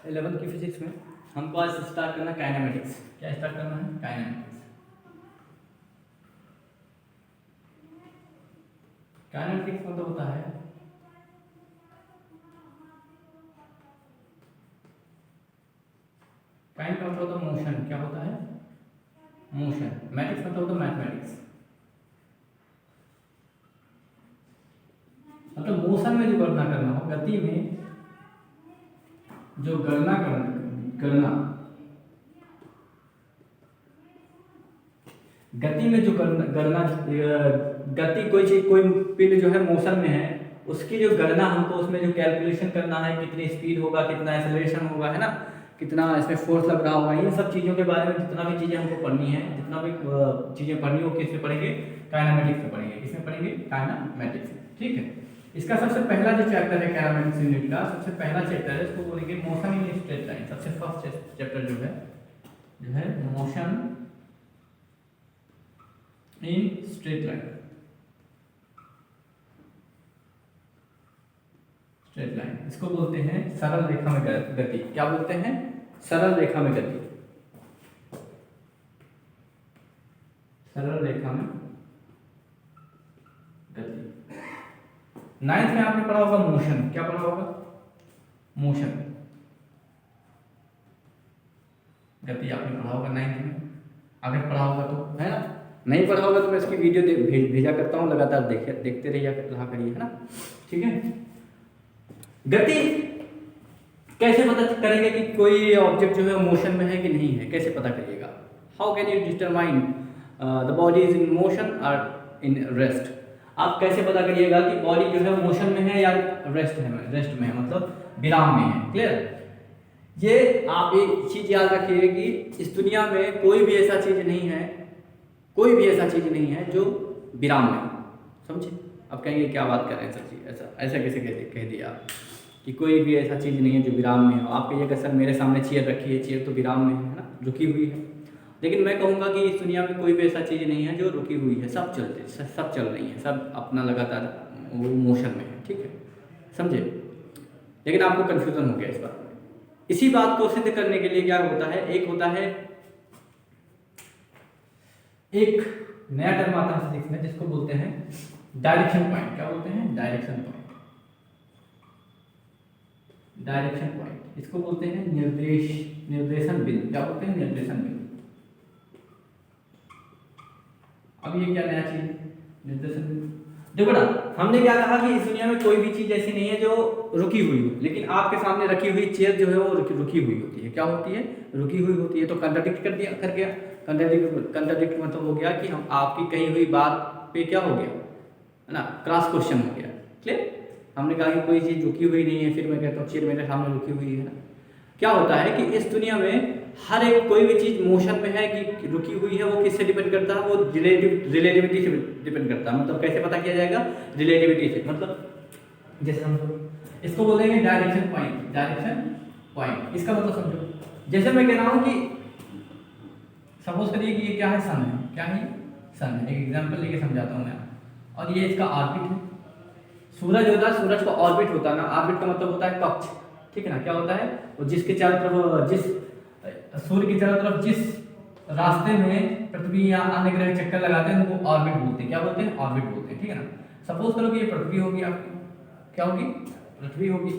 11th की physics में हमको आज स्टार्ट करना काइनेमेटिक्स। क्या स्टार्ट करना है? काइनेमेटिक्स। काइनेमेटिक्स मतलब होता है काइन का मतलब होता है मोशन। क्या होता है? मोशन। मैटिक्स मतलब होता है मैथमेटिक्स, मतलब मोशन में जो गणना करना हो, गति में जो गणना गणना गति में जो गणना गति कोई चीज कोई पिंड जो है मोशन में है उसकी जो गणना हमको उसमें जो कैलकुलेशन करना है, कितनी स्पीड होगा, कितना एक्सेलरेशन होगा, है ना, कितना इसमें फोर्स लग रहा होगा, इन सब चीज़ों के बारे में जितना भी चीज़ें हमको पढ़नी है, जितना भी चीज़ें पढ़नी हो किस में पढ़ेंगे? काइनेमेटिक्स में पढ़ेंगे। किसमें पढ़ेंगे? काइनेमेटिक्स में। ठीक है। इसका सबसे पहला जो चैप्टर है काइनेमेटिक्स यूनिट का, सबसे पहला चैप्टर है, इसको बोलेंगे मोशन इन स्ट्रेट लाइन। सबसे फर्स्ट चैप्टर जो है motion in straight line. Straight line इसको बोलते हैं सरल रेखा में गति। क्या बोलते हैं? सरल रेखा में गति। सरल रेखा में गति। 9th में आपने पढ़ा होगा मोशन। क्या पढ़ा होगा? मोशन, गति आपने पढ़ा होगा 9th में। अगर पढ़ा होगा तो, है ना, नहीं पढ़ा होगा तो मैं इसकी वीडियो भेजा करता हूँ, लगातार देखते रहिए करिए, है ना। ठीक है। गति कैसे पता करेंगे कि कोई ऑब्जेक्ट जो है मोशन में है कि नहीं है? कैसे पता करिएगा? How can you determine the body is in motion और इन रेस्ट? आप कैसे पता करिएगा कि बॉडी जो है मोशन में है या रेस्ट में है, मतलब विराम में है। क्लियर? ये आप एक चीज याद रखिए कि इस दुनिया में कोई भी ऐसा चीज नहीं है, कोई भी ऐसा चीज नहीं है जो विराम में हो। समझे? आप कहेंगे क्या बात कर रहे हैं सर जी, ऐसा कैसे कह दिया आप कि कोई भी ऐसा चीज़ नहीं है जो विराम में हो। आप कहिएगा सर मेरे सामने चेयर रखी है, चेयर तो विराम में है ना, रुकी हुई है। लेकिन मैं कहूँगा कि इस दुनिया में कोई भी ऐसा चीज़ नहीं है जो रुकी हुई है, सब चल रही है, सब अपना लगातार वो मोशन में है। ठीक है, समझे? लेकिन आपको कन्फ्यूज़न हो गया इस बात में। इसी बात को सिद्ध करने के लिए क्या होता है, एक होता है एक नया टर्म आता है फिजिक्स में जिसको बोलते हैं डायरेक्शन पॉइंट। क्या बोलते हैं? Direction point. डायरेक्शन पॉइंट इसको बोलते हैं निर्देशन बिंदु। क्या बोलते हैं? निर्देशन बिंदु। अब ये क्या नया चीज? निर्देशन बिंदु। देखो ना, हमने क्या कहा कि इस दुनिया में कोई भी चीज ऐसी नहीं है जो रुकी हुई हो, लेकिन आपके सामने रखी हुई चेयर जो है वो रुकी हुई होती है। क्या होती है? रुकी हुई होती है। तो कंट्राडिक्ट कर गया। कंट्राडिक्ट मतलब हो गया कि हम आपकी कही हुई बात पे क्या हो गया, है ना, क्रॉस क्वेश्चन हो गया। क्लियर? हमने कहा कि कोई चीज़ रुकी हुई नहीं है, फिर मैं कहता हूँ चेयर मेरे सामने रुकी हुई है ना। क्या होता है कि इस दुनिया में हर एक कोई भी चीज़ मोशन में है कि रुकी हुई है, वो किससे डिपेंड करता है? वो रिलेटिविटी से डिपेंड करता है। मतलब कैसे पता किया जाएगा? रिलेटिविटी से। मतलब जैसे हम इसको बोलेंगे डायरेक्शन पॉइंट। डायरेक्शन पॉइंट इसका मतलब समझो। जैसे मैं कह रहा हूँ कि सपोज करिए कि ये क्या है? सन है। क्या है? सन है। एक एग्जाम्पल लेके समझाता हूँ मैं। और ये इसका ऑर्बिट है। सूरज होता है, सूरज का ऑर्बिट होता है ना। ऑर्बिट का मतलब होता है कक्ष। ठीक है ना? क्या होता है? वो जिसके चारों तरफ, जिस सूर्य की चारों तरफ जिस रास्ते में पृथ्वी या अन्य ग्रह चक्कर लगाते हैं वो ऑर्बिट बोलते हैं। क्या बोलते हैं? ऑर्बिट बोलते हैं। ठीक है ना? सपोज करो कि ये पृथ्वी होगी आपकी। क्या होगी? पृथ्वी होगी।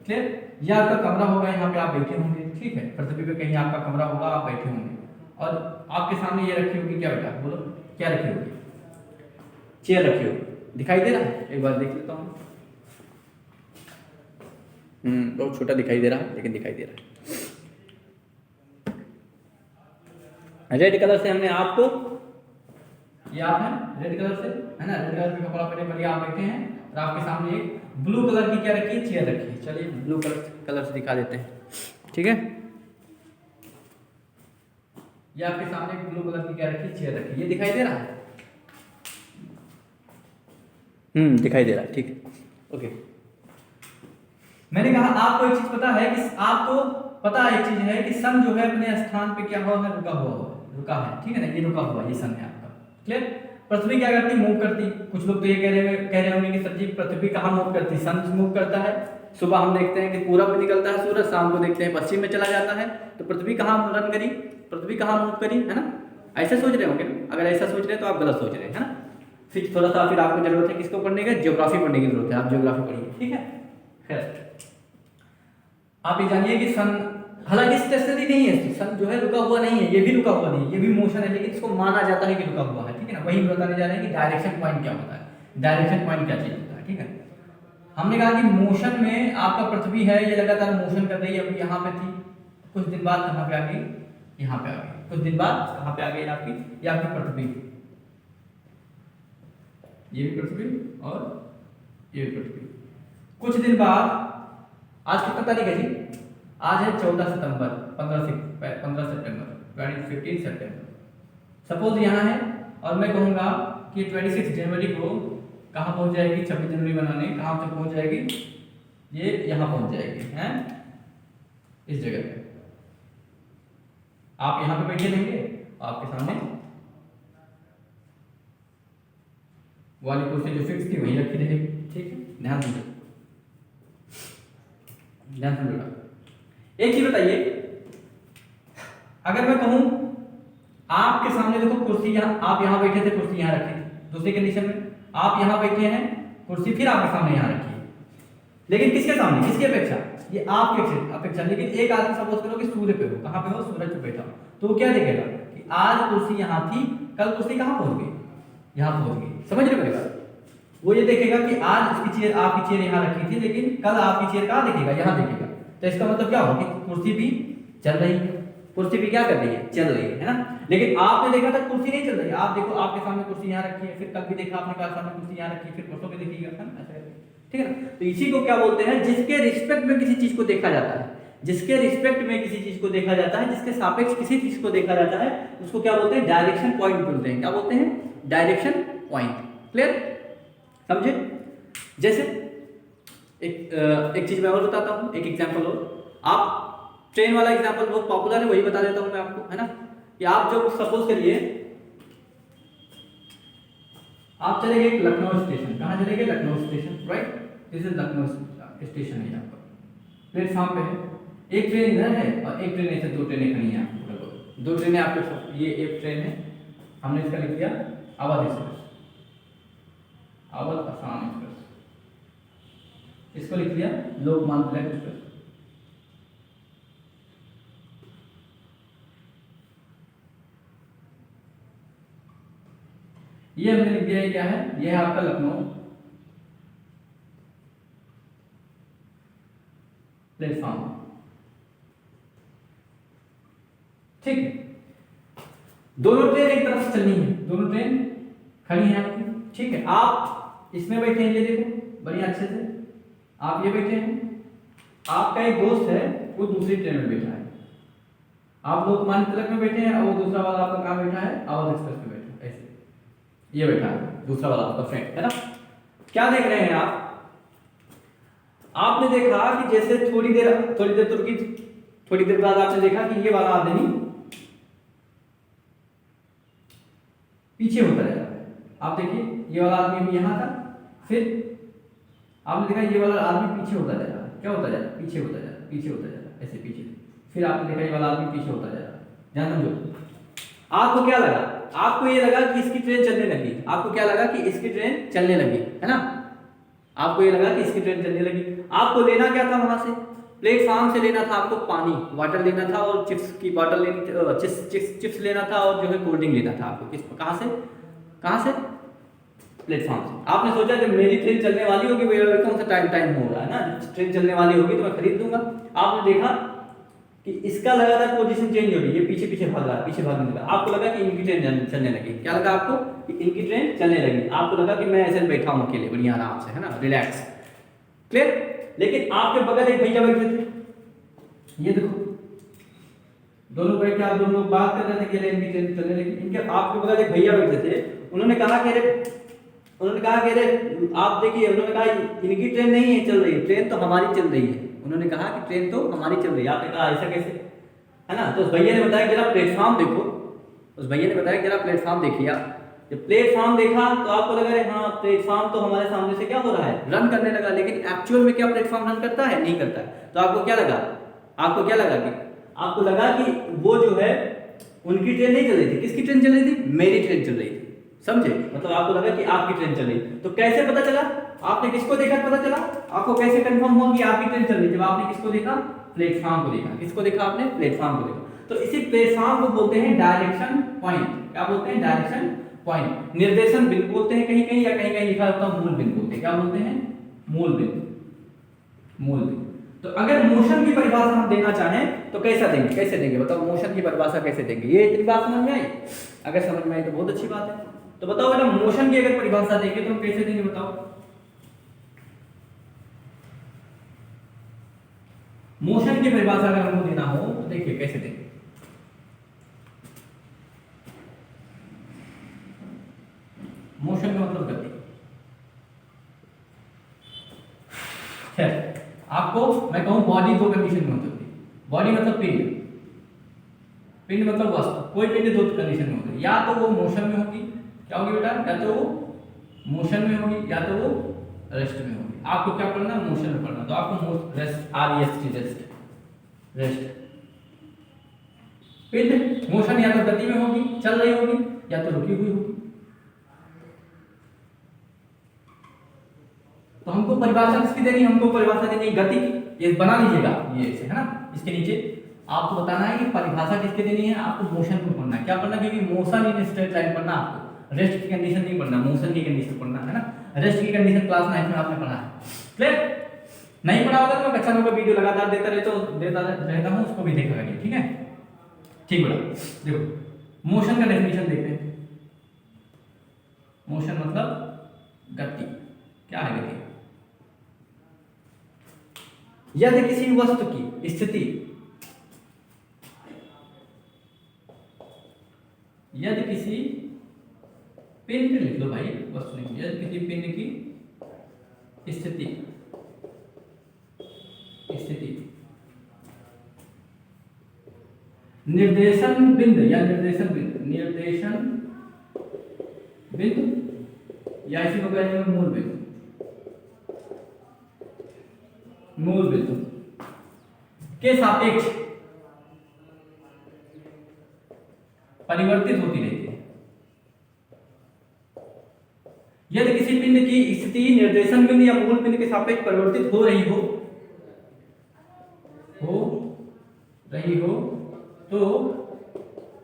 क्लियर? या आपका कमरा होगा, यहाँ पे आप बैठे होंगे। ठीक है, पृथ्वी पे कहीं आपका कमरा होगा, आप बैठे होंगे और आपके सामने ये रखी होगी। क्या बेटा बोलो, क्या रखी होगी? चेयर रखी होगी। दिखाई दे रहा है? एक बार देख लेता हूँ। बहुत छोटा दिखाई दे रहा है, लेकिन दिखाई दे रहा है। रेड कलर से हमने आपको, ये आप हैं रेड कलर से, है ना, रेड कलर का कपड़ा पहने बढ़िया आप बैठे हैं और आपके सामने एक ब्लू कलर की क्या रखी है? चेयर रखी है। चलिए ब्लू कलर से दिखा देते हैं। ठीक है, ये आपके सामने एक ब्लू कलर की क्या रखी है? चेयर रखी है। ये दिखाई दे रहा है? दिखाई दे रहा है। ठीक है, ओके। मैंने कहा आपको एक चीज पता है कि आपको पता एक चीज है कि सन जो है अपने स्थान पे क्या हुआ है? रुका है। ठीक है ना? ये रुका हुआ, ये सन है आपका। क्लियर? पृथ्वी क्या करती, मूव करती। कुछ लोग तो ये कह रहे होंगे कि सर जी पृथ्वी कहाँ मूव करती, सन मूव करता है। सुबह हम देखते हैं कि पूरब में निकलता है सूरज, शाम को देखते हैं पश्चिम में चला जाता है। तो पृथ्वी कहाँ रन करी, पृथ्वी कहाँ मूव करी, है ना। ऐसे सोच रहे होंगे ना, अगर ऐसा सोच रहे हैं तो आप गलत सोच रहे हैं, है ना। फिर थोड़ा सा फिर आपको जरूरत है किसको पढ़ने का, ज्योग्राफी पढ़ने की जरूरत है, आप ज्योग्राफी पढ़िए, ठीक है। खैर आप ये जानिए कि सन, हालांकि स्टेशनरी नहीं है, सन जो है रुका हुआ नहीं है, ये भी रुका हुआ नहीं है, ये भी मोशन है, लेकिन इसको माना जाता है कि रुका हुआ है, ठीक है ना। वही बताने जा रहे हैं कि डायरेक्शन पॉइंट क्या होता है, डायरेक्शन पॉइंट क्या चीज होता है, ठीक है। हमने कहा कि मोशन में आपका पृथ्वी है, ये लगातार मोशन कर रही है, अभी यहाँ पे थी, कुछ दिन बाद कहाँ पे आ गई, यहाँ पे आ गई, कुछ दिन बाद कहाँ पे आ गई आपकी, ये आपकी पृथ्वी, ये भी पृथ्वी और ये भी पृथ्वी। कुछ दिन बाद, आज कितना तारीख है जी, आज है 14 सितंबर, 15 सितंबर 15 सितंबर। सपोज यहाँ है और मैं कहूँगा कि 26 जनवरी को कहाँ पहुँच जाएगी, 26 जनवरी बनाने कहाँ तक पहुँच जाएगी, ये यहाँ पहुँच जाएगी, हैं इस जगह पे। आप यहाँ पे बैठे रहेंगे, आपके सामने वाली कुर्सी जो फिक्स थी वहीं रखी रहेगी, ठीक है। ध्यान दीजिए, ध्यान सुनिएगा। एक चीज बताइए, अगर मैं कहूं आपके सामने देखो कुर्सी, यहाँ आप यहाँ बैठे थे, कुर्सी यहाँ रखी थी। दूसरी कंडीशन में आप यहाँ बैठे हैं, कुर्सी फिर आपके सामने यहाँ रखी है, लेकिन किसके सामने, किसकी अपेक्षा, ये आपके अपेक्षा। लेकिन एक आदमी सपोज करो कि सूर्य पे हो, कहाँ पे हो, सूरज पे बैठा हो, तो वो क्या देखेगा कि आज कुर्सी यहाँ थी, कल कुर्सी कहाँ पहुंच गई, यहाँ पहुंच गई। समझ रहे मेरी बात। वो ये देखेगा कि आज इसकी चेयर, आपकी चेयर यहाँ रखी थी, लेकिन कल आपकी चेयर कहाँ देखेगा, यहाँ देखेगा। तो इसका मतलब क्या होगा कि कुर्सी भी चल रही है, कुर्सी भी क्या कर रही है, चल रही है ना। लेकिन आपने देखा था कुर्सी नहीं चल रही है, आप देखो आपके सामने कुर्सी यहाँ रखी है, फिर कल भी देखा आपने, कल सामने कुर्सी यहाँ रखी है, फिर परसों भी देखिएगा, है ना, ऐसा, ठीक है ना। तो इसी को क्या बोलते हैं, जिसके रिस्पेक्ट में किसी चीज को देखा जाता है, जिसके रिस्पेक्ट में किसी चीज को देखा जाता है, जिसके सापेक्ष किसी चीज को देखा जाता है, उसको क्या बोलते हैं, डायरेक्शन पॉइंट बोलते हैं। क्या बोलते हैं, डायरेक्शन पॉइंट। क्लियर, समझे। जैसे एक चीज मैं और बताता हूँ, एक एग्जांपल और। आप ट्रेन वाला एग्जांपल बहुत पॉपुलर है, वही बता देता हूँ मैं आपको, है ना। कि आप जो सपोज करिए आप चले गए लखनऊ स्टेशन, कहाँ चले गए, Lucknow station, right. This is Lucknow station है, यहाँ पर प्लेटफॉर्म पे है, एक ट्रेन इधर है और एक ट्रेन ऐसे, दो ट्रेनें खड़ी हैं आपको, दो ट्रेनें आपके, ये एक ट्रेन है, हमने इसका लिख दिया अवध एक्सप्रेस, अवध आसाम एक्सप्रेस, इसको लिख दिया लोकमान्य तिलक एक्सप्रेस। ये हमने लिख दिया है, क्या है, ये है आपका लखनऊ प्लेटफॉर्म, ठीक है। दोनों ट्रेन एक तरफ से चलनी है, दोनों ट्रेन खड़ी हैं आपकी, ठीक है। आप इसमें बैठे हैं, ये देखो बढ़िया अच्छे से, आप ये बैठे हैं, आपका एक दोस्त है वो दूसरी ट्रेन में बैठा है, आप लोकमान्य तिलक में बैठे हैं और वो दूसरा वाला आपका कहाँ बैठा है, अवध एक्सप्रेस में बैठा है, ऐसे ये बैठा है दूसरा वाला आपका फ्रेंड, है ना। क्या देख रहे हैं आप, आपने देखा कि जैसे थोड़ी देर तो रुकी, थोड़ी देर बाद आपने देखा कि ये वाला आदमी पीछे होता जा रहा है। आप देखिए ये वाला आदमी भी यहाँ था, फिर आपने देखा ये वाला आदमी पीछे होता जा रहा है, क्या होता जा रहा है, पीछे होता जा रहा है, पीछे होता जा रहा है, ऐसे पीछे। फिर आपने देखा ये वाला आदमी पीछे होता जा रहा है, ध्यान समझो। आपको क्या लगा, आपको ये लगा कि इसकी ट्रेन चलने लगी, आपको क्या लगा कि इसकी ट्रेन चलने लगी, है ना। आपको ये लगा कि इसकी ट्रेन चलने लगी। आपको लेना क्या था, वहां से प्लेटफॉर्म से लेना था आपको पानी, वाटर लेना था और चिप्स की बॉटल लेनी, चिप्स लेना था और जो है कोल्ड ड्रिंक लेना था आपको। किस, कहाँ से, प्लेटफॉर्म से। आपने सोचा जब मेरी ट्रेन चलने वाली होगी, कौन सा टाइम हो रहा है ना, ट्रेन चलने वाली होगी तो मैं खरीद दूंगा। आपने देखा कि इसका लगातार पोजीशन चेंज हो रही है, पीछे पीछे भाग रहा है, पीछे भागने लगा। आपको लगा कि इनकी ट्रेन चलने लगी, क्या लगा आपको कि इनकी ट्रेन चलने लगी। आपको लगा कि मैं ऐसे बैठा हूं अकेले बढ़िया आराम से, है ना, रिलैक्स, क्लियर। लेकिन आपके बगल एक भैया बैठे थे, ये देखो दोनों बैठ के आप दोनों लोग बात कर रहे थे कि इनकी ट्रेन चलने लगी। इनके आपके बगल एक भैया बैठे थे, उन्होंने कहा कि अरे आप देखिए, उन्होंने कहा इनकी ट्रेन नहीं है चल रही, ट्रेन तो हमारी चल रही है। उन्होंने कहा कि ट्रेन तो हमारी चल रही है। आपने कहा ऐसा कैसे, है ना। तो उस भैया ने बताया जरा प्लेटफॉर्म देखो, उस भैया ने बताया जरा प्लेटफॉर्म देखिए जब प्लेटफॉर्म देखा तो आपको लगा अरे हाँ प्लेटफॉर्म तो हमारे सामने से क्या हो रहा है, रन करने लगा, लेकिन एक्चुअल में क्या प्लेटफॉर्म रन करता है, नहीं करता है। तो आपको क्या लगा, आपको क्या लगा कि आपको लगा कि वो जो है उनकी ट्रेन नहीं चल रही थी, किसकी ट्रेन चल रही थी, मेरी ट्रेन चल रही थी, समझे। मतलब आपको लगा कि आपकी ट्रेन चल रही। तो कैसे पता चला, आपने किसको देखा पता चला, आपको कैसे कंफर्म हुआ कि आपकी ट्रेन चल रही, जब आपने किसको देखा, प्लेटफॉर्म को देखा। किसको देखा आपने, प्लेटफॉर्म को देखा। तो इसी प्लेटफॉर्म को बोलते हैं डायरेक्शन पॉइंट। क्या बोलते हैं, डायरेक्शन पॉइंट। निर्देशन बिंदु बोलते हैं कहीं कहीं, या कहीं कहीं लिखा होता है मूल बिंदु बोलते हैं। क्या बोलते हैं, मूल बिंदु, मूल बिंदु। तो अगर मोशन की परिभाषा हम देना चाहें तो कैसा देंगे, कैसे देंगे बताओ, मोशन की परिभाषा कैसे देंगे। ये इतनी बात समझ में आई, अगर समझ में आई तो बहुत अच्छी बात है। तो बताओ बेटा मोशन की अगर परिभाषा देंगे तो हम कैसे देंगे बताओ। मोशन की परिभाषा अगर हमको देना हो तो देखिए कैसे देंगे। मोशन का मतलब गति। खैर आपको मैं कहूं बॉडी दो कंडीशन में हो सकती है। बॉडी मतलब पिंड, पिंड मतलब वस्तु, कोई पिंड दो कंडीशन में होगी, या तो वो मोशन में होगी, क्या होगी बेटा, या तो वो मोशन में होगी या तो वो रेस्ट में होगी। आपको क्या पढ़ना, मोशन में पढ़ना। तो आपको रेस्ट, REST, रेस्ट, रेस्ट। पिंड मोशन या तो गति में होगी, चल रही होगी, या तो रुकी हुई होगी। तो हमको परिभाषा किसकी देनी है, हमको परिभाषा देनी है गति की। ये बना लीजिएगा ये ऐसे, है ना। इसके नीचे आपको बताना है कि परिभाषा किसके देनी है, आपको मोशन को पढ़ना है। क्या पढ़ना, क्योंकि मोशन इन स्ट्रेट लाइन पढ़ना आपको, रेस्ट की कंडीशन नहीं पढ़ना, मोशन की कंडीशन पढ़ना है ना। रेस्ट की कंडीशन क्लास 9 में आपने पढ़ा है, क्लियर। नहीं पढ़ा होगा तो मैं कक्षा नंबर का वीडियो लगातार देता रहता हूँ, उसको भी देखा करिए, ठीक है। ठीक बेटा, देखो मोशन का डेफिनेशन देखते हैं। मोशन मतलब गति। क्या है गति, यदि किसी वस्तु की स्थिति, यदि किसी पिंड, लिख लो भाई वस्तु नहीं, यदि किसी पिंड की स्थिति, स्थिति निर्देशन बिंदु या निर्देशन बिंदु, निर्देशन बिंदु या इसी को कहेंगे मूल बिंदु, मूल बिंदु के सापेक्ष परिवर्तित होती रहती है। यदि किसी पिंड की स्थिति निर्देशन बिंदु या मूल बिंदु के सापेक्ष परिवर्तित हो रही हो तो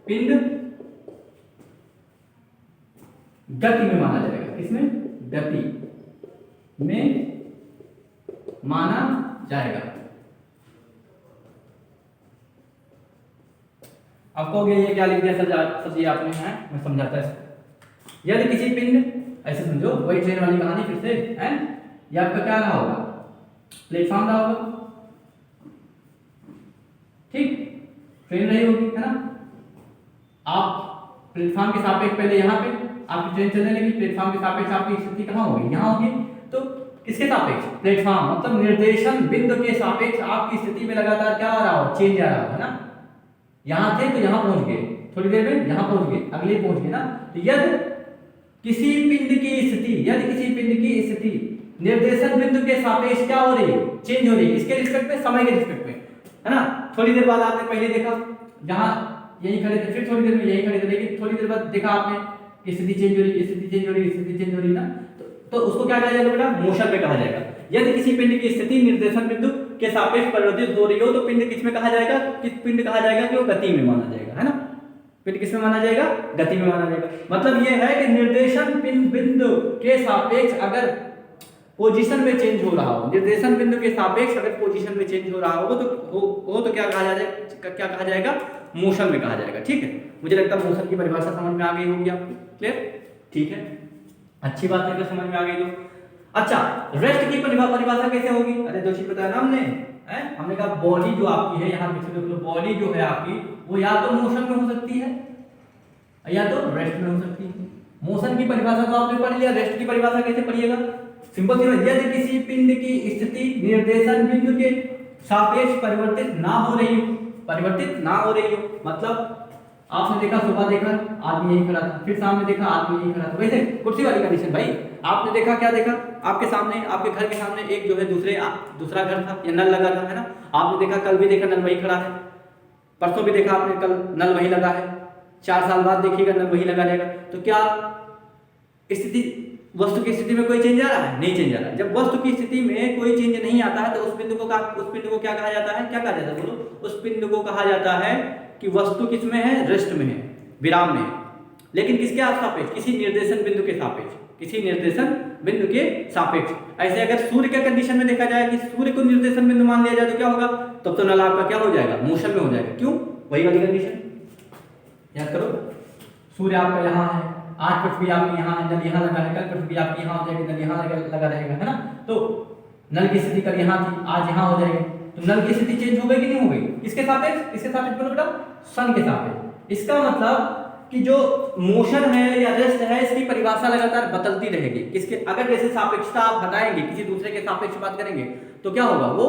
पिंड गति में माना जाएगा। किसमें, गति में माना जाएगा। अब कहोगे ये क्या लिख दिया सर जी आपने, है मैं समझाता है इसको। यदि किसी पिंड, ऐसे समझो वही ट्रेन वाली कहानी फिर से है, ये आपका क्या रहा होगा, प्लेटफॉर्म रहा होगा, ठीक, ट्रेन रही होगी, है ना। आप प्लेटफॉर्म के सापेक्ष पहले यहाँ पे आपकी ट्रेन चलने लगी, प्लेटफॉर्म के सापेक्ष आपकी स्थिति कहाँ होगी, यहाँ होगी। तो किसके सापेक्ष, प्लेटफॉर्म मतलब निर्देशन बिंदु के सापेक्ष आपकी स्थिति में लगातार क्या आ रहा हो, चेंज आ रहा हो, है ना। यहाँ थे तो यहाँ पहुंच गए, थोड़ी देर में यहाँ पहुंच गए, अगले पहुंच गए ना। तो यदि किसी पिंड की स्थिति, यदि किसी पिंड की स्थिति निर्देशन बिंदु के सापेक्ष क्या हो रही है, चेंज हो रही है, किसके रिस्पेक्ट में, समय के रिस्पेक्ट में, है ना। थोड़ी देर बाद आपने पहले देखा जहां यही खड़े थे, फिर थोड़ी देर में यही खड़े थे, लेकिन थोड़ी देर बाद देखा आपने कि स्थिति चेंज हो रही है, स्थिति चेंज हो रही है, स्थिति चेंज हो रही है ना। तो उसको क्या कहा जाएगा बेटा, मोशन में कहा जाएगा। यदि किसी पिंड की स्थिति निर्देशन बिंदु के सापेक्ष परिवर्तित हो रही हो तो पिंड किस में कहा जाएगा, किस पिंड कहा जाएगा कि वो गति में माना जाएगा, है ना। पिंड किस में माना जाएगा, गति में माना जाएगा। मतलब ये है कि निर्देशन बिंदु के सापेक्ष अगर पोजीशन में चेंज हो रहा हो, निर्देशन बिंदु के सापेक्ष अगर पोजीशन में चेंज हो रहा हो तो क्या कहा जाएगा, क्या कहा जाएगा, मोशन में कहा जाएगा। ठीक है, मुझे लगता है मोशन की परिभाषा समझ में आ गई होगी आपको, क्लियर, ठीक है, अच्छी बात है, समझ में आ गई तो। अच्छा, रेस्ट की परिभाषा कैसे होगी, अरे दोषी बताया ना हमने कहा बॉडी जो आपकी है, यहाँ पीछे देख लो, बॉडी जो है आपकी वो या तो मोशन में हो सकती है या तो रेस्ट में हो सकती है। मोशन की परिभाषा तो आपने पढ़ लिया, रेस्ट की परिभाषा कैसे पढ़िएगा, सिंपल सी बात, यदि किसी पिंड की स्थिति निर्देशन बिंदु के सापेक्ष परिवर्तित ना हो रही हो, परिवर्तित ना हो रही हो मतलब आपने देखा सुबह देखा आदमी यही खड़ा था, फिर सामने देखा आदमी यही खड़ा था, वैसे कुर्सी वाली कंडीशन भाई। आपने देखा क्या देखा, आपके सामने आपके घर के सामने एक जो है दूसरा घर था या नल लगा था, है ना। आपने देखा कल भी देखा नल वही खड़ा है, परसों भी देखा आपने कल नल वही लगा है, 4 साल बाद देखिएगा नल वही लगा रहेगा। तो क्या स्थिति, वस्तु की स्थिति में कोई चेंज आ रहा है? नहीं चेंज आ रहा है। जब वस्तु की स्थिति में कोई चेंज नहीं आता है तो उस पिंड को क्या कहा जाता है? क्या कहा जाता है बोलो? उस पिंड को कहा जाता है कि वस्तु किसमें है? रेस्ट में है, विराम में है। लेकिन किसके सापेक्ष? किसी निर्देशन बिंदु के सापेक्ष, किसी निर्देशन बिंदु के सापेक्ष। ऐसे अगर सूर्य के कंडीशन में देखा जाए कि सूर्य को निर्देशन बिंदु मान लिया जाए तो क्या होगा? तब तो नल आपका क्या हो जाएगा? मोशन में हो जाएगा। क्यों? वही वाली कंडीशन याद करो। सूर्य आपका यहाँ है, आज पृथ्वी आपकी यहाँ है, नल यहाँ लगा है, कल पृथ्वी आपकी यहाँ हो जाएगी, नल यहाँ लगा रहेगा, है ना। तो नल की स्थिति कल यहाँ थी, आज यहाँ हो जाएगी। तो नल की स्थिति चेंज हो गई कि नहीं हो गई? किसके सापेक्ष? इसके सापेक्ष बोलो बेटा, सन के सापेक्ष। इसका मतलब कि जो मोशन है या रेस्ट है, इसकी परिभाषा लगातार बदलती रहेगी। किसके? अगर जैसे सापेक्षता आप हटाएंगे, किसी दूसरे के सापेक्ष बात करेंगे तो क्या होगा? वो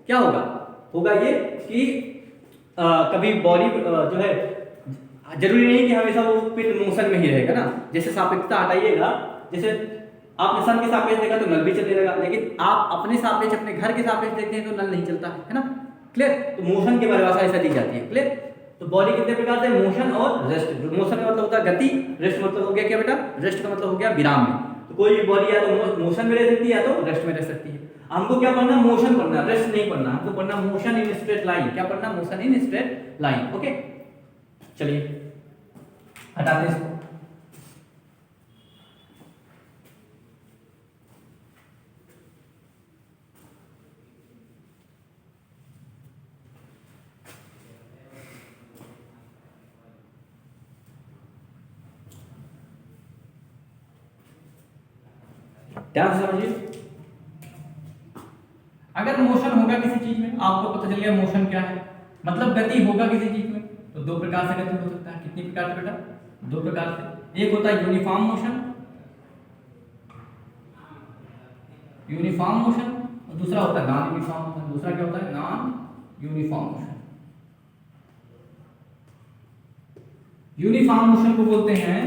क्या होगा ये कि कभी बॉडी जो है, जरूरी नहीं कि हमेशा वो पिंड मोशन में ही रहेगा ना। जैसे सापेक्षता हटाइएगा, जैसे आपने सन के सापेक्ष देखा तो नल भी चलने लगा, लेकिन आप अपने सापेक्ष, अपने घर के सापेक्ष देखते हैं तो नल नहीं चलता है ना। क्लियर? तो मोशन की परिभाषा ऐसा दी जाती है। क्लियर? तो बॉडी कितने प्रकार से? मोशन और रेस्ट। मोशन का मतलब होता है गति, रेस्ट मतलब हो गया क्या बेटा? रेस्ट का मतलब हो गया विराम में। तो कोई भी बॉडी या तो मोशन में रह सकती है या तो रेस्ट में रह सकती है। हमको क्या पढ़ना? मोशन पढ़ना, रेस्ट नहीं पढ़ना। हमको पढ़ना मोशन इन स्ट्रेट लाइन। क्या पढ़ना? Motion in straight line. Okay, चलिए हटाते इसको। ध्यान से समझिए। अगर मोशन होगा किसी चीज में, आपको पता चल गया मोशन क्या है, मतलब गति होगा किसी चीज में, तो दो प्रकार से गति हो सकता है। कितनी प्रकार से बेटा? दो प्रकार से। एक होता है यूनिफॉर्म मोशन, और दूसरा होता है नॉन यूनिफॉर्म मोशन। दूसरा क्या होता है? Non uniform motion. Uniform motion को बोलते हैं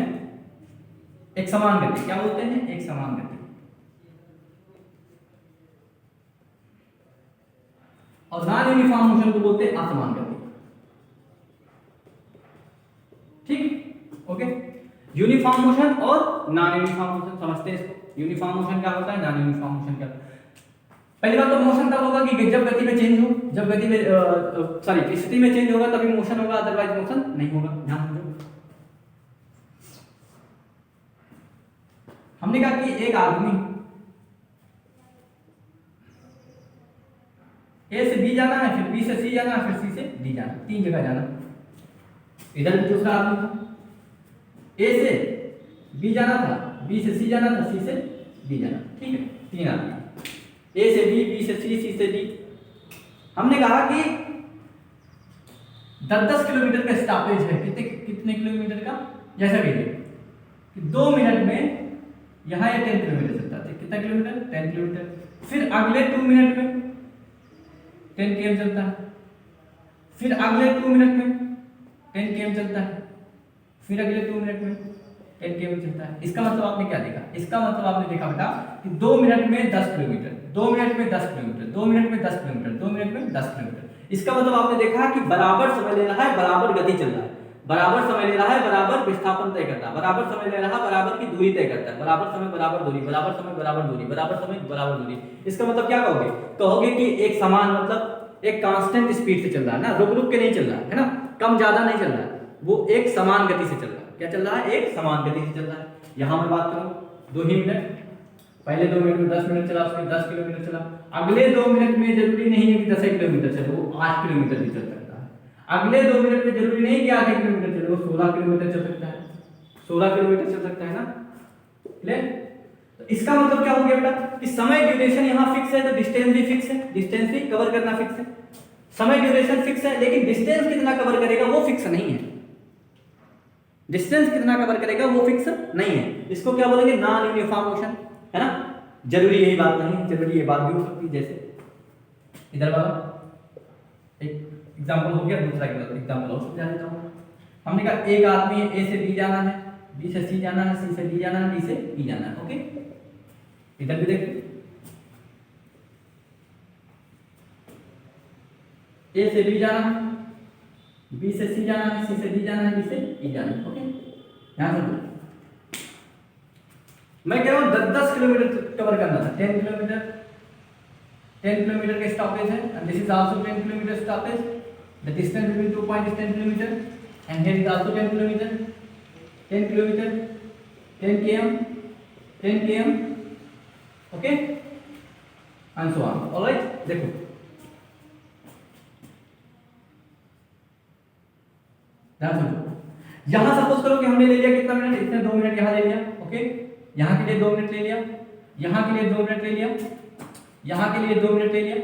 एक समान गति। क्या बोलते हैं? एक समान गति। और नॉन यूनिफॉर्म मोशन को बोलते हैं असमान गति। ठीक, ओके। यूनिफॉर्म मोशन और नॉन यूनिफॉर्म मोशन समझते हैं इसको। यूनिफॉर्म मोशन क्या होता है, नॉन यूनिफॉर्म मोशन क्या होता है? पहली बात तो मोशन तब होगा कि जब गति में चेंज हो, जब गति में सॉरी स्थिति में चेंज होगा तभी मोशन होगा, अदरवाइज मोशन नहीं होगा। ध्यान रखो। हमने कहा कि एक आदमी ए से बी जाना है, फिर बी से सी जाना है, फिर सी से डी जाना, 3 जगह जाना। इधर भी दूसरा आदमी था, ए से बी जाना था, बी से सी जाना था, सी से डी जाना। ठीक है, 3 आदमी, ए से बी, बी से सी से डी। हमने कहा कि 10-10 किलोमीटर का स्टॉपेज है। कितने किलोमीटर का? जैसा कहिए कि 2 मिनट में यहाँ ये 10 किलोमीटर चलता है। कितना किलोमीटर? 10 किलोमीटर। फिर अगले 2 मिनट में 10 km चलता है, फिर अगले 2 मिनट में 10 km चलता है, फिर अगले 2 मिनट में 10 km चलता है। इसका मतलब आपने क्या देखा? इसका मतलब आपने देखा बेटा कि 2 मिनट में 10 किलोमीटर, 2 मिनट में 10 किलोमीटर, 2 मिनट में 10 किलोमीटर, 2 मिनट में 10 किलोमीटर। इसका मतलब आपने देखा कि बराबर समय ले रहा है, बराबर गति चल रहा है, बराबर समय ले रहा है, बराबर विस्थापन तय करता है, बराबर समय ले रहा है, बराबर की दूरी तय करता है, बराबर समय बराबर दूरी, बराबर समय बराबर दूरी, बराबर समय बराबर दूरी। इसका मतलब क्या कहोगे? कहोगे कि एक समान, मतलब एक कांस्टेंट स्पीड से चल रहा है ना, रुक रुक के नहीं चल रहा है ना, कम ज्यादा नहीं चल रहा है, वो एक समान गति से चल रहा है। क्या चल रहा है? एक समान गति से चल रहा है। यहां मैं बात करूं 2 ही मिनट, पहले 2 मिनट में 10 मिनट चला, उसमें 10 किलोमीटर चला। अगले 2 मिनट में जरूरी नहीं है कि 10 किलोमीटर चले, वो 8 किलोमीटर भी चल सकता है। अगले 2 मिनट में जरूरी नहीं कि 8 किलोमीटर चले, वो 16 किलोमीटर चल सकता है, 16 किलोमीटर चल सकता है ना। क्लियर? तो इसका मतलब क्या हो गया बेटा कि समय ड्यूरेशन यहाँ फिक्स है तो डिस्टेंस भी फिक्स है, डिस्टेंस भी कवर करना फिक्स है। समय ड्यूरेशन फिक्स है लेकिन डिस्टेंस कितना कवर करेगा वो फिक्स नहीं है। डिस्टेंस कितना कवर करेगा वो फिक्स नहीं है। इसको क्या बोलेंगे? नॉन यूनिफॉर्म मोशन, है ना। जरूरी यही बात नहीं, जरूरी ये बात भी हो सकती है। जैसे इधर वाला एक एग्जांपल हो गया, दूसरा एग्जांपल और समझा देता हूं। हमने कहा एक आदमी है, ए से बी जाना है, बी से सी जाना है, सी से डी जाना है, डी से ई जाना है। ओके, इधर भी देखिए, ए से बी जाना है, बी से सी जाना है, सी से डी जाना है, डी से ई जाना है। ओके, ध्यान रखो, मैं कह रहा हूं 10-10 किलोमीटर कवर करना था, 10 किलोमीटर, 10 किलोमीटर का स्टॉपेज है, and this is also 10 kilometre stoppage, the distance between 2 point is 10 kilometre, and here is also 10 kilometre, 10 kilometre, 10 km, 10 km, okay, and so on. Alright, देखो ध्यान सुनो, यहां सपोज करो कि हमने ले लिया कितना मिनट, इसने 2 मिनट यहां ले लिया। ओके, यहां के लिए 2 मिनट ले लिया, यहां के लिए 2 मिनट ले लिया, यहां के लिए 2 मिनट ले लिया,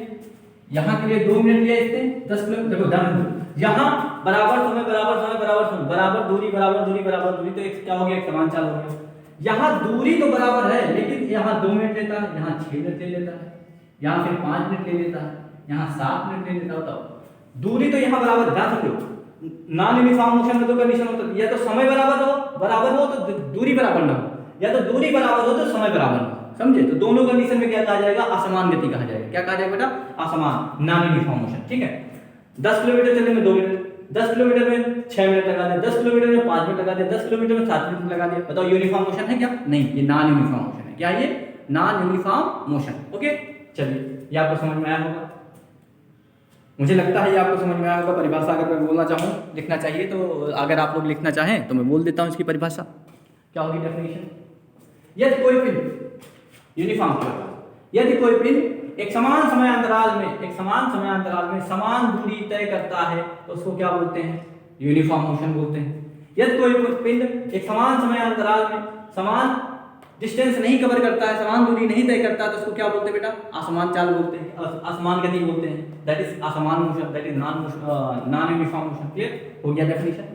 यहां के लिए 2 मिनट लिया इसने, 10 किलोमीटर। देखो ध्यान दो, यहां बराबर समय बराबर समय बराबर समय बराबर दूरी बराबर दूरी बराबर दूरी, तो एक क्या हो गया, एक समान चाल हो गया। यहां दूरी तो बराबर है, लेकिन यहां 2 मिनट लेता है, यहां 6 मिनट ले लेता है, यहां फिर 5 मिनट ले लेता है, यहां 7 मिनट ले लेता है। दूरी तो यहां बराबर, ध्यान रखो, नॉन यूनिफॉर्म मोशन में तो कंडीशन होता है, या तो समय बराबर हो तो दूरी बराबर ना हो, या तो दूरी बराबर हो तो समय बराबर ना हो, समझे? तो दोनों कंडीशन में क्या कहा जाएगा, असमान गति कहा जाएगा। क्या कहा जाएगा बेटा, असमान, नॉन यूनिफॉर्म मोशन। ठीक है, 10 किलोमीटर चलने में 2 मिनट, 10 किलोमीटर में 6 मिनट लगा दिया, 10 किलोमीटर में 5 मिनट लगा दिया, 10 किलोमीटर में 7 मिनट लगा दिया। बताओ यूनिफॉर्म मोशन है क्या? नहीं, ये नॉन यूनिफॉर्म मोशन है। क्या ये? Non uniform motion. ओके, चलिए, ये आपको समझ में आया होगा, मुझे लगता है ये आपको समझ में आया होगा। परिभाषा अगर मैं बोलना चाहूँ, लिखना चाहिए तो, अगर आप लोग लिखना चाहें तो मैं बोल देता हूँ इसकी परिभाषा क्या होगी, डेफिनेशन। यदि कोई पिंड यूनिफॉर्म की बात, यदि कोई पिंड एक समान समय अंतराल में समान दूरी तय करता है तो उसको क्या बोलते हैं, यूनिफॉर्म मोशन बोलते हैं। यदि कोई पिंड एक समान समय अंतराल में समान डिस्टेंस नहीं कवर करता है, समान दूरी नहीं तय करता है, तो उसको क्या बोलते हैं बेटा, असमान चाल बोलते हैं, असमान गति बोलते हैं। दैट इज असमान motion, that is non uniform motion. Clear हो गया डेफिनेशन।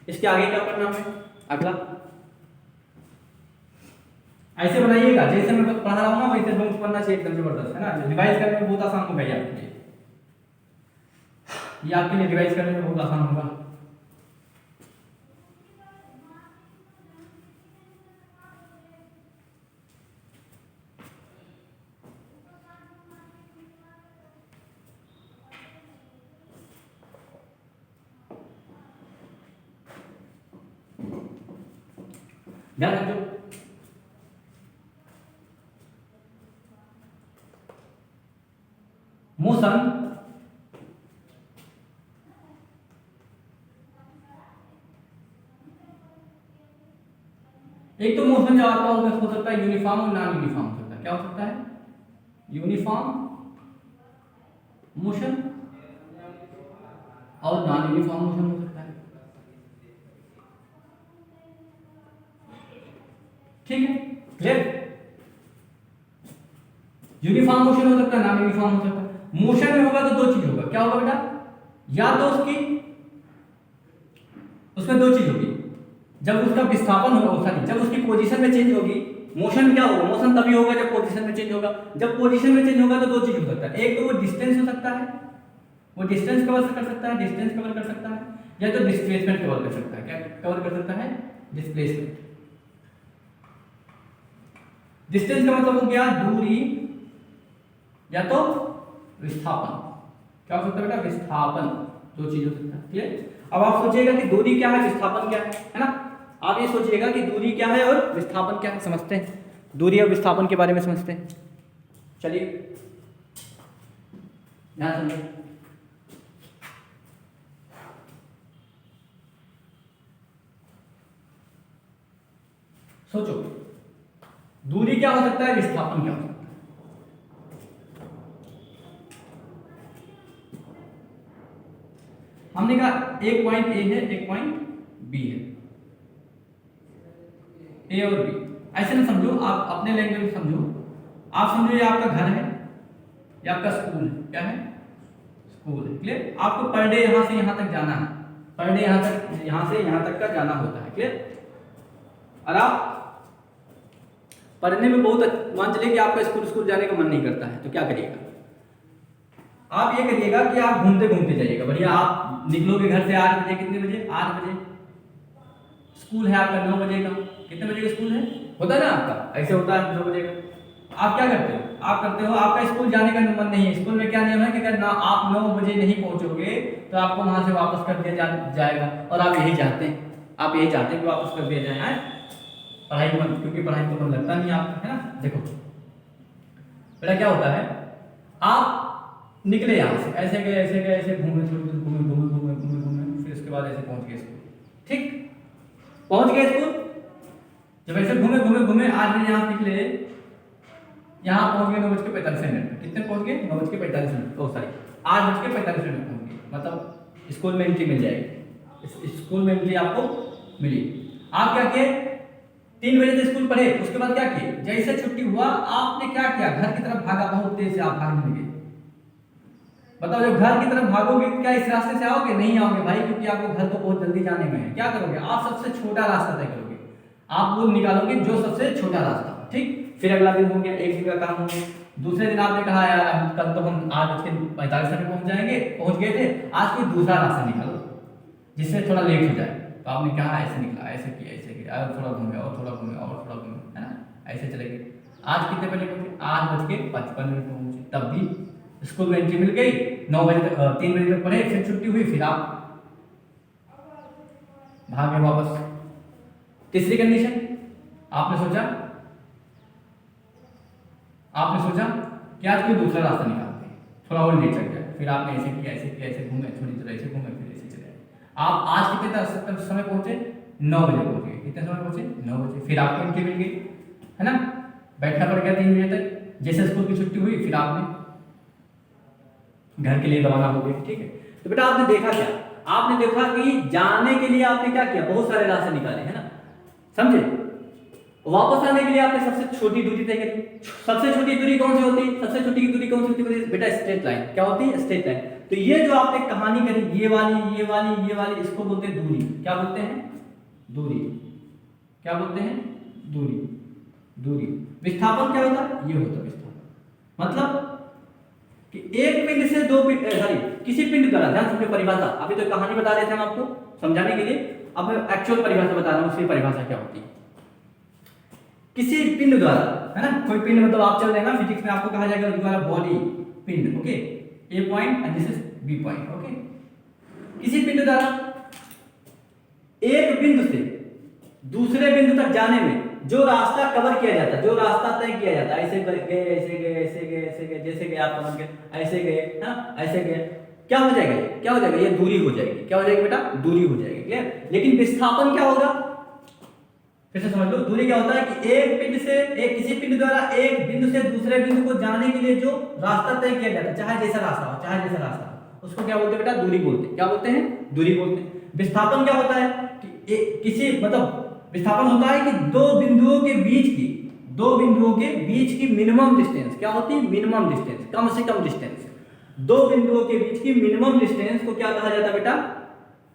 इसके आगे क्या करना है, अगला ऐसे बनाइएगा जैसे मैं पढ़ा रहा हूं ना, वैसे नोट करना चाहिए, एकदम जबरदस्त है ना। रिवाइज करने में बहुत आसान होगा ये आपके लिए, ये आपके लिए रिवाइज करने में बहुत आसान होगा। ध्यान रखो, मोशन एक तो मोशन जो आपका हो सकता है यूनिफॉर्म और नॉन यूनिफॉर्म हो सकता है। क्या हो सकता है, यूनिफॉर्म मोशन और नॉन यूनिफॉर्म मोशन हो सकता है। ठीक है, क्लियर। यूनिफॉर्म मोशन हो सकता है, नॉन यूनिफॉर्म हो सकता है। मोशन में होगा तो 2 चीज होगा। क्या होगा बेटा, या तो उसमें 2 चीज होगी, जब उसका विस्थापन होगा, सॉरी, जब उसकी पोजीशन में चेंज होगी। मोशन क्या होगा, मोशन तभी होगा जब पोजीशन में चेंज होगा। जब पोजीशन में चेंज होगा तो 2 चीज हो सकता है, एक तो वो डिस्टेंस हो सकता है, वो डिस्टेंस कवर कर सकता है, डिस्टेंस कवर कर सकता है, या तो डिस्प्लेसमेंट कवर कर सकता है। क्या कवर कर सकता है, डिस्प्लेसमेंट। डिस्टेंस का मतलब हो गया दूरी, या तो विस्थापन। क्या हो सकता है बेटा, विस्थापन। 2 चीज हो सकता है। क्लियर। अब आप सोचिएगा कि दूरी क्या है, विस्थापन क्या है ना। आप ये सोचिएगा कि दूरी क्या है और विस्थापन क्या है, समझते हैं। दूरी और विस्थापन के बारे में समझते हैं। चलिए ध्यान समझिए। सोचो, दूरी क्या हो सकता है, विस्थापन क्या हो सकता है। हमने कहा एक पॉइंट ए है, एक पॉइंट बी है, ए और बी। ऐसे ना समझो, आप अपने लैंग्वेज में समझो। आप समझो ये आपका घर है, ये आपका स्कूल है। क्या है, स्कूल है। क्लियर। आपको पर डे यहां से यहां तक जाना है, पर डे यहां से यहां तक का जाना होता है। क्लियर। और आप पढ़ने में बहुत, मान चलिए कि आपका स्कूल जाने का मन नहीं करता है, तो क्या करिएगा, आप ये करिएगा कि आप घूमते घूमते जाइएगा। बढ़िया, आप निकलोगे घर से 8 बजे, कितने बजे, 8 बजे, स्कूल है आपका 9 बजे का, कितने बजे का स्कूल है, होता है ना आपका, ऐसे होता है 9 बजे का। आप क्या करते हो, आपका स्कूल जाने का मन नहीं है, स्कूल में क्या नियम है कि अगर ना आप 9 बजे नहीं पहुंचोगे तो आपको वहां से वापस कर दिया जाएगा, और आप यही चाहते हैं, कि वापस कर दिया जाए पढ़ाई में, क्योंकि पढ़ाई में मन लगता नहीं आपका, है ना। देखो बेटा क्या होता है, आप निकले यहाँ से, ऐसे गए ऐसे घूमे, थोड़ी दूर घूमे, फिर उसके बाद ऐसे पहुंच गए स्कूल, ठीक, पहुंच गए स्कूल। जब ऐसे घूमे आज भी यहाँ निकले, यहाँ पहुंच गए 9:45, कितने पहुंच गए, 9:45, ओ सॉरी 8:45 पहुंच गए, मतलब स्कूल में एंट्री मिल जाएगी, स्कूल में एंट्री आपको मिली। आप क्या किए, 3 बजे से स्कूल पढ़े, उसके बाद क्या किए, जैसे छुट्टी हुआ आपने क्या किया, घर की तरफ भागा, बहुत तेज से आप भागने लगे। बताओ जब घर की तरफ भागोगे क्या इस रास्ते से आओगे, नहीं आओगे भाई, क्योंकि आपको घर को बहुत जल्दी जाने में है। क्या करोगे, आप सबसे छोटा रास्ता तय करोगे, आप वो निकालोगे जो सबसे छोटा रास्ता, ठीक। फिर अगला दिन हो गया, एक दिन का काम हो गया। दूसरे दिन आपने कहा यार कल तो हम 8:45 में पहुंच गए थे, आज कोई दूसरा रास्ता निकालो जिससे थोड़ा लेट हो जाए। तो आपने कहा ऐसे निकला, ऐसे किया, और थोड़ा घूमे, है ना, ऐसे चले गए। आज कितने बजे पहुंचे, 8:55 पहुंचे, तब भी स्कूल में एंट्री मिल गई, 9 बजे तक 3 बजे तक पढ़े, फिर छुट्टी हुई, फिर आप भागे वापस। तीसरी कंडीशन, आपने सोचा कि आज कोई दूसरा रास्ता निकालते हैं, थोड़ा और लेट चल गया, फिर आपने ऐसे किया, घूमे, थोड़ी देर ऐसे घूमे, फिर ऐसे चले। आप आज कितने समय पहुंचे, 9 बजे पहुंच गए, कितने समय पहुंचे, 9 बजे। फिर आपको एंट्री मिल गई, है ना, बैठना पड़ गया 3 बजे तक। जैसे स्कूल की छुट्टी हुई, फिर आपने घर के लिए रवाना हो गए, ठीक है। तो बेटा आपने देखा क्या, आपने देखा कि जाने के लिए आपने क्या किया, बहुत सारे रास्ते निकाले, है ना, समझे। वापस आने के लिए आपने सबसे छोटी दूरी तय करी। सबसे छोटी दूरी कौन सी होती है, सबसे छोटी दूरी कौन सी होती है बेटा, स्ट्रेट लाइन। क्या होती है, स्ट्रेट लाइन। तो ये जो आपने कहानी करी, ये वाली इसको बोलते हैं दूरी। क्या बोलते हैं, दूरी। क्या बोलते हैं, दूरी। विस्थापन क्या होता है, ये होता है विस्थापन। मतलब कि एक पिंड से दो पिंड, सॉरी किसी पिंड द्वारा, ध्यान समझो परिभाषा, अभी तो कहानी बता रहे थे हम आपको समझाने के लिए, अब मैं एक्चुअल परिभाषा बता रहा हूं, उसकी परिभाषा क्या होती है। किसी पिंड द्वारा, है ना, कोई पिंड, मतलब आप चल रहे हैं ना फिजिक्स में, आपको कहा जाएगा द्वारा बॉडी, पिंड, okay, A point and this is B point, okay. किसी पिंड द्वारा एक बिंदु से दूसरे बिंदु तक जाने में जो रास्ता कवर किया जाता है, जो रास्ता तय किया जाता है, ऐसे गए, जैसे गए आप समझ गए, ऐसे गए, हाँ ऐसे गए, क्या हो जाएगा, ये दूरी हो जाएगी। क्या हो जाएगी बेटा, दूरी हो जाएगी, क्लियर। लेकिन विस्थापन क्या होगा, फिर से समझ लो, दूरी क्या होता है कि किसी पिंड द्वारा एक बिंदु से दूसरे बिंदु को जाने के लिए जो रास्ता तय किया जाता है, चाहे जैसा रास्ता हो, उसको क्या बोलते हैं बेटा, दूरी बोलते हैं। क्या बोलते हैं, दूरी बोलते हैं। विस्थापन क्या होता है कि विस्थापन होता है कि दो बिंदुओं के बीच की मिनिमम डिस्टेंस। क्या होती है, मिनिमम डिस्टेंस, कम से कम डिस्टेंस। दो बिंदुओं के बीच की मिनिमम डिस्टेंस को क्या कहा जाता है बेटा,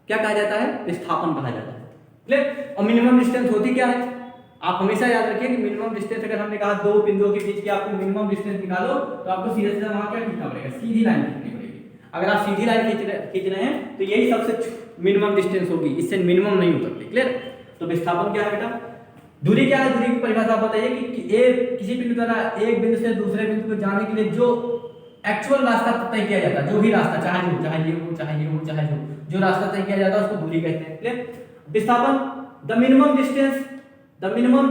क्या कहा जाता है, विस्थापन कहा जाता है, क्लियर। और मिनिमम डिस्टेंस होती क्या है, आप हमेशा याद रखिए कि मिनिमम डिस्टेंस, अगर हमने कहा दो बिंदुओं के बीच की आपको मिनिमम डिस्टेंस निकालो, तो आपको सीधा सीधा वहां क्या खींचना पड़ेगा, सीधी लाइन खींचनी पड़ेगी। अगर आप सीधी लाइन खींच रहे हैं तो यही सबसे मिनिमम डिस्टेंस होगी, इससे मिनिमम नहीं हो सकती, क्लियर। तो विस्थापन क्या है बेटा, दूरी क्या है, दूरी की परिभाषा बताइए कि किसी बिंदु द्वारा एक बिंदु से दूसरे बिंदु को जाने के लिए जो एक्चुअल रास्ता तय किया जाता है, जो भी रास्ता, चाहे जो रास्ता तय किया जाता है उसको दूरी कहते हैं, क्लियर। विस्थापन, the minimum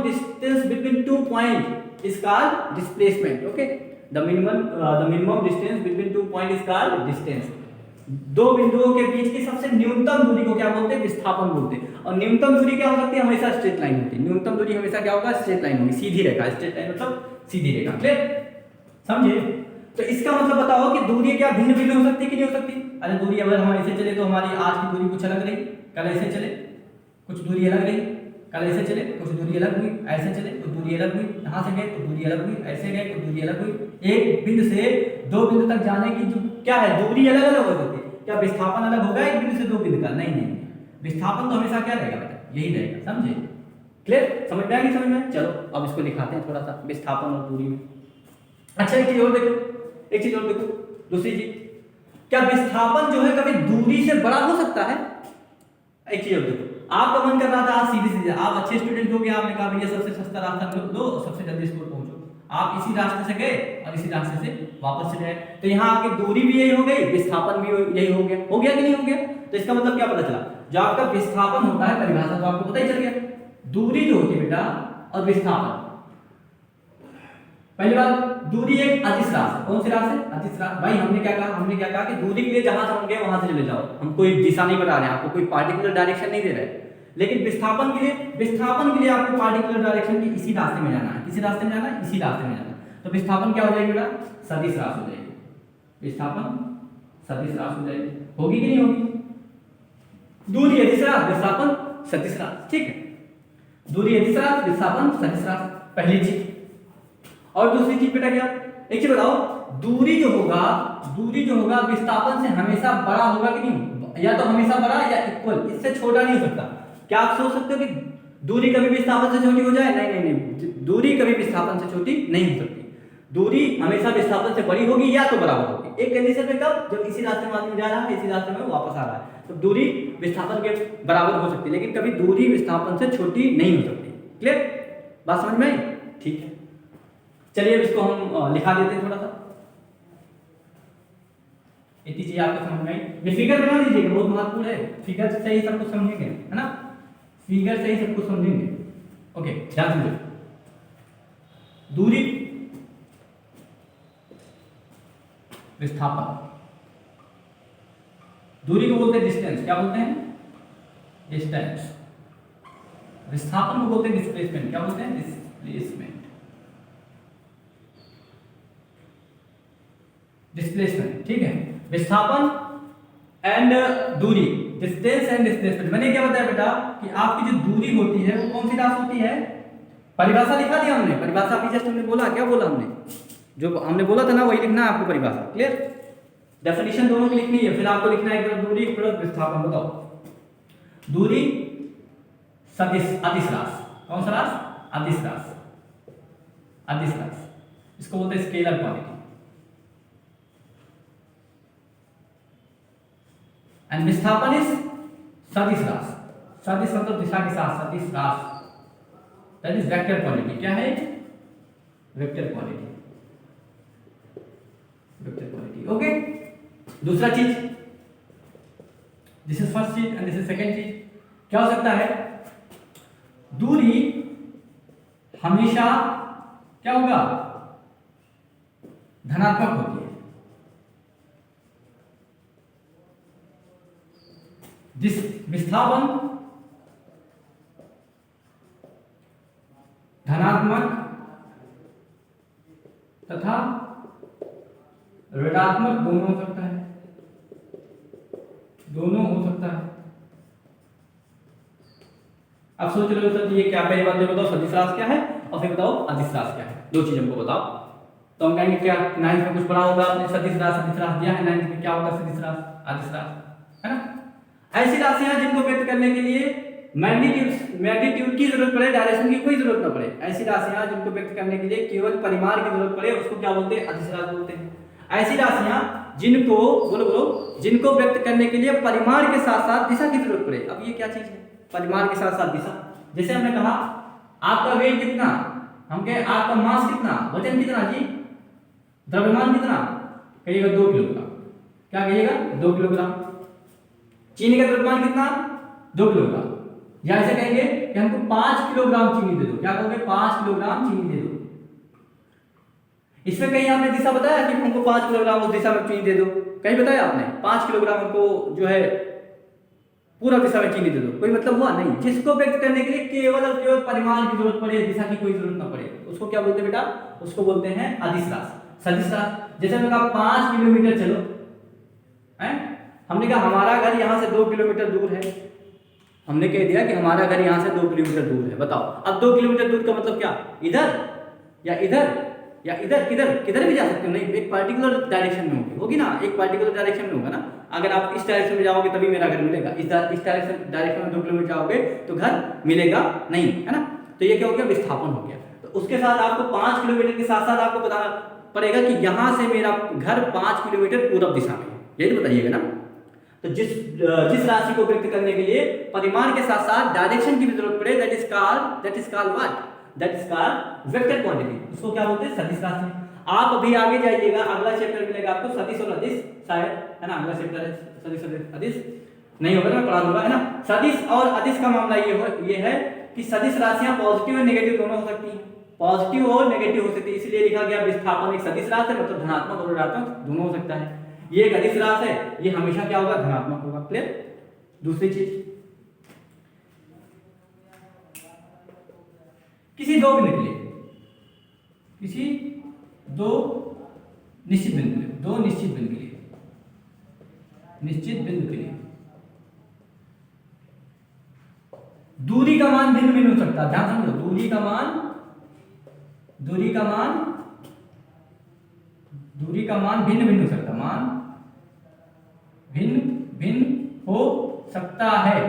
distance between 2 point is called displacement, okay. The minimum distance between 2 point is called distance. दो बिंदुओं के बीच की सबसे न्यूनतम दूरी को क्या बोलते हैं, विस्थापन बोलते हैं। और न्यूनतम दूरी क्या हो सकती है, हमेशा स्ट्रेट लाइन होती है। न्यूनतम दूरी हमेशा क्या होगा, स्ट्रेट लाइन होगी, सीधी रेखा। स्ट्रेट लाइन मतलब सीधी रेखा, क्लियर, समझे। तो इसका मतलब बताओ कि दूरी क्या भिन्न भिन्न हो सकती है कि नहीं हो सकती। अरे दूरी अगर हम ऐसे चले तो हमारी आज की दूरी कुछ अलग रही, कल ऐसे चले कुछ दूरी अलग रही, कल ऐसे चले कुछ दूरी अलग हुई, ऐसे चले कुछ दूरी अलग हुई, यहाँ से गए तो दूरी अलग हुई, ऐसे गए तो दूरी अलग हुई। एक बिंदु से दो बिंदु तक जाने की जो क्या है, दूरी अलग अलग हो सकती है। क्या विस्थापन अलग होगा एक बिंदु से दो बिंदु का, नहीं, विस्थापन तो हमेशा क्या रहेगा बेटा, यही रहेगा, समझे, क्लियर। समझ में आ गई, समझ में। चलो अब इसको दिखाते हैं थोड़ा सा, विस्थापन और दूरी में। अच्छा एक चीज और देखो, दूसरी चीज, क्या विस्थापन जो है कभी दूरी से बड़ा हो सकता है। एक चीज और देखो, आपका मन कर रहा था आप सीधे सीधे, आप अच्छे स्टूडेंट हो गए, आपने कहा भैया सबसे सस्ता रास्ता लो, सबसे जल्दी स्कूल पहुंचो, आप इसी रास्ते से गए और इसी रास्ते से वापस चले आए, तो यहाँ आपकी दूरी भी यही हो गई, विस्थापन भी यही हो गया कि नहीं हो गया? तो इसका मतलब क्या पता चला, जो आपका विस्थापन होता है परिभाषा तो आपको पता ही चल गया, दूरी जो होती है बेटा और विस्थापन। पहली बात, दूरी एक अदिश राशि, कौन सी राशि? अदिश राशि। भाई हमने क्या कहा कि दूरी के लिए जहां से हम गए वहां से चले जाओ, हम कोई दिशा नहीं बता रहे हैं आपको, कोई पार्टिकुलर डायरेक्शन नहीं दे रहे, लेकिन विस्थापन के लिए आपको पार्टिकुलर डायरेक्शन की इसी रास्ते में जाना है, किसी रास्ते में जाना है, इसी रास्ते में जाना है। तो विस्थापन क्या हो जाएगी बेटा? सदिश राशि हो जाएगी, विस्थापन सदिश राशि हो जाएगी, होगी कि नहीं होगी? दूरी अदिश राशि, विस्थापन सदिश राशि, ठीक है, दूरी अदिश राशि, विस्थापन सदिश राशि, पहली चीज। और दूसरी चीज बेटा क्या, एक चीज बताओ, दूरी जो होगा विस्थापन से हमेशा बड़ा होगा कि नहीं? या तो हमेशा बड़ा या इक्वल, इससे छोटा नहीं हो सकता। क्या आप सोच सकते हो कि दूरी कभी विस्थापन से छोटी हो जाए? नहीं, दूरी कभी विस्थापन से छोटी नहीं हो सकती, दूरी हमेशा विस्थापन से बड़ी होगी या तो बराबर होगी। एक कंडीशन में कब? जब इसी रास्ते में आदमी जा रहा है, इसी रास्ते में वापस आ रहा है, तो दूरी विस्थापन के बराबर हो सकती है, लेकिन कभी दूरी विस्थापन से छोटी नहीं हो सकती। क्लियर? बात समझ में आई? ठीक है, चलिए अब इसको हम लिखा देते हैं थोड़ा सा, इतनी चीज आपको समझ में आई। ये फिगर बना दीजिएगा, बहुत महत्वपूर्ण है, फिगर से ही सब कुछ समझेंगे, है ना, फिगर से ही सब कुछ समझेंगे। ओके, ध्यान दीजिए, दूरी, विस्थापन, दूरी को बोलते हैं डिस्टेंस, क्या बोलते हैं? डिस्टेंस। विस्थापन को बोलते हैं डिस्प्लेसमेंट, क्या बोलते हैं? डिस्प्लेसमेंट, डिस्प्लेसमेंट, ठीक है। विस्थापन एंड दूरी, डिस्टेंस एंड डिस्प्लेसमेंट। मैंने क्या बताया बेटा कि आपकी जो दूरी होती है वो कौन सी राशि होती है? परिभाषा लिखा दिया हमने, परिभाषा अभी जस्ट हमने बोला, क्या बोला हमने? जो हमने बोला था ना वही लिखना है आपको, परिभाषा। क्लियर? डेफिनेशन दोनों की लिखनी है, फिर आपको लिखना है एक बार दूरी प्लस विस्थापन। बताओ, दूरी सदिश अदिश राशि, कौन सा राशि? अदिश राशि, अदिश राशि, इसको बोलते हैं स्केलर क्वांटिटी। एंड विस्थापन इज सदिश राशि, सदिश मतलब दिशा के साथ, सदिश राशि, दैट इज वेक्टर क्वांटिटी। क्या है? Vector quantity, vector quantity. Okay, दूसरा चीज, दिस इज फर्स्ट चीज एंड दिस इज सेकंड चीज। क्या हो सकता है? दूरी हमेशा क्या होगा? धनात्मक होती है, विस्थापन धनात्मक तथा ऋणात्मक दोनों हो सकता है, दोनों हो सकता है। अब सोच रहे हो सर ये क्या? पहली बात ये बताओ सदिश राशि क्या है, और फिर बताओ अदिश राशि क्या है, दो चीज हमको बताओ। तो हम कहेंगे क्या नाइन्थ में कुछ पढ़ा होगा आपने, सदिश राशि दिया है नाइन्थ में, क्या होगा सदिश राशि, अदिश राशि, है ना। ऐसी राशियां जिनको व्यक्त करने के लिए मैग्नीट्यूड की जरूरत पड़े, डायरेक्शन की कोई जरूरत ना पड़े, ऐसी राशियां जिनको व्यक्त करने के लिए केवल परिमाण की जरूरत पड़े, उसको क्या बोलते हैं? अदिश राशि बोलते हैं। ऐसी राशियां जिनको बोलो जिनको व्यक्त करने के लिए परिमाण के साथ साथ दिशा की जरूरत पड़े। अब ये क्या चीज है? परिमाण के साथ साथ दिशा। जैसे हमने कहा आपका वेट कितना, हम कहे आपका मास कितना, वजन कितना जी, द्रव्यमान कितना, कहिएगा 2 किलोग्राम। क्या कहिएगा? 2 किलोग्राम। चीनी का द्रव्यमान कितना? 2 किलोग्राम। या ऐसे कहेंगे कि हमको 5 किलोग्राम चीनी दे दो। क्या कहोगे? 5 किलोग्राम चीनी दे दो। इसमें कहीं आपने दिशा बताया कि हमको 5 किलोग्राम उस दिशा में चीनी दे दो? कहीं बताया आपने 5 किलोग्राम हमको जो है पूरा दिशा में चीनी दे दो? कोई मतलब हुआ नहीं। जिसको व्यक्त करने के लिए केवल और केवल परिमाण की जरूरत पड़े, दिशा की कोई जरूरत ना पड़े, उसको क्या बोलते हैं बेटा? उसको बोलते हैं अदिश राशि, सदिश राशि। जैसे हमने कहा 5 किलोमीटर चलो, हैं? हमने कहा हमारा घर यहाँ से 2 किलोमीटर दूर है, हमने कह दिया कि हमारा घर यहाँ से 2 किलोमीटर दूर है। बताओ अब 2 किलोमीटर दूर का मतलब क्या? इधर या इधर या इधर, किधर भी जा सकते हो, नहीं एक पार्टिकुलर डायरेक्शन में होगी ना, एक पार्टिकुलर डायरेक्शन में होगा ना। अगर आप इस डायरेक्शन में जाओगे तभी मेरा घर मिलेगा, इस डायरेक्शन में 2 किलोमीटर जाओगे तो घर मिलेगा नहीं, है ना। तो ये क्या हो गया? विस्थापन हो गया। तो उसके साथ आपको 5 किलोमीटर के साथ साथ आपको बताना पड़ेगा कि यहाँ से मेरा घर 5 किलोमीटर पूर्व दिशा में, यही तो बताइएगा ना। तो जिस राशि को व्यक्त करने के लिए परिमाण के साथ साथ डायरेक्शन की भी जरूरत पड़े, that is called what, that is called vector quantity. उसको क्या बोलते हैं? सदिश राशि। आप अभी आगे जाइएगा, अगला चैप्टर मिलेगा आपको सदिश और अदिश, शायद, है ना, अगला चैप्टर है सदिश और अदिश, नहीं होगा तो मैं पढ़ा दूंगा, है ना। सदिश और अदिश का मामला ये है कि सदिश राशियां पॉजिटिव और नेगेटिव दोनों हो सकती हैं, पॉजिटिव और नेगेटिव हो सकती है, इसलिए लिखा गया विस्थापन एक सदिश राशि है, मतलब धनात्मक और ऋणात्मक दोनों हो सकता है। ये एक अदिश राशि है, ये हमेशा क्या होगा? धनात्मक होगा। क्लियर? दूसरी चीज, किसी दो बिंदु के लिए, किसी दो निश्चित बिंदु के लिए, दो निश्चित बिंदु के लिए, निश्चित बिंदु के लिए दूरी का मान भिन्न भिन्न हो सकता है। ध्यान समझो, दूरी का मान भिन्न भिन्न हो सकता है, मान भिन्न भिन्न हो सकता है।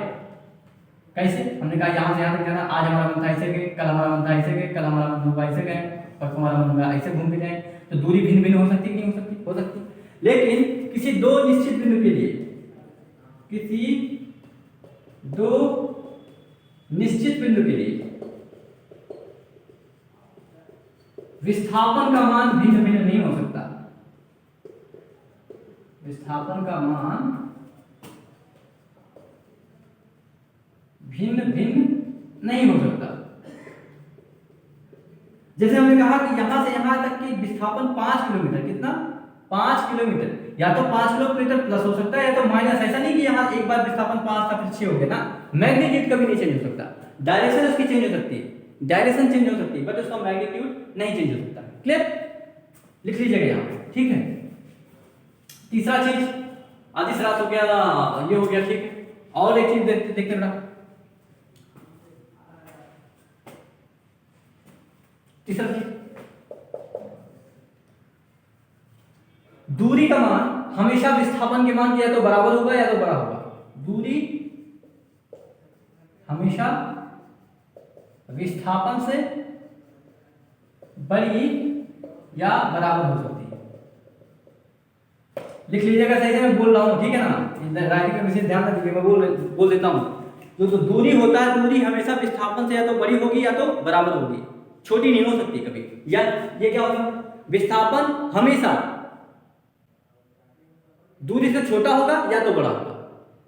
कैसे? हमने कहा यहां से यहां तक जाना, आज हमारा मन था ऐसे गए, कल हमारा मन था ऐसे गए, कल हमारा मन होगा ऐसे गए, परसों हमारा मन होगा ऐसे घूम के जाए, तो दूरी भिन्न भिन्न हो सकती है कि नहीं हो सकती? हो सकती। लेकिन किसी दो निश्चित बिंदु के लिए, किसी दो निश्चित बिंदु के लिए विस्थापन का मान भिन्न भिन्न नहीं हो सकता, विस्थापन का मान भिन्न भिन्न नहीं हो सकता। जैसे हमने कहा कि यहां से यहां तक की विस्थापन 5 किलोमीटर, कितना? 5 किलोमीटर, या तो 5 किलोमीटर प्लस हो सकता है या तो माइनस। ऐसा नहीं कि यहाँ एक बार विस्थापन 5 था फिर 6 हो गया ना, मैग्नीट्यूड कभी नहीं चेंज हो सकता, डायरेक्शन उसकी चेंज हो सकती है, डायरेक्शन चेंज हो सकती है, बट उसका मैग्नीट्यूड नहीं चेंज हो सकता। क्लियर? लिख लीजिएगा यहाँ, ठीक है। तीसरा चीज, अदिश राशि हो गया, ये हो गया, ठीक है। और एक चीज देखते बेटा, तीसरा चीज, दूरी का मान हमेशा विस्थापन के मान के या तो बराबर होगा या तो बड़ा होगा। दूरी हमेशा विस्थापन से बड़ी या बराबर हो सकती है। लिख लीजिएगा, सही से मैं बोल रहा हूं, ठीक है ना, राइटिंग में विशेष ध्यान रखिए, मैं बोल देता हूं। जो दूरी होता है, दूरी हमेशा विस्थापन से या तो बड़ी होगी या तो बराबर होगी, छोटी नहीं हो सकती कभी। या ये क्या होगा? विस्थापन हमेशा दूरी से छोटा होगा या तो बड़ा होगा,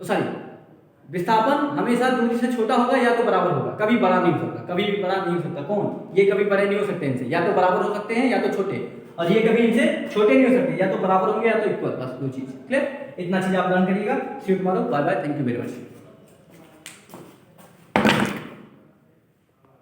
सॉरी, विस्थापन हमेशा दूरी से छोटा होगा या तो बराबर होगा, कभी बड़ा नहीं हो सकता, कभी भी बड़ा नहीं हो सकता। कौन? ये कभी बड़े नहीं हो सकते इनसे, या तो बराबर हो सकते हैं या तो छोटे, और ये कभी इनसे छोटे नहीं हो सकते, या तो बराबर होंगे या तो इक्वल, बस दो चीज। क्लियर? इतना चीज आप लर्न करिएगा। See you tomorrow, bye bye, thank you very much.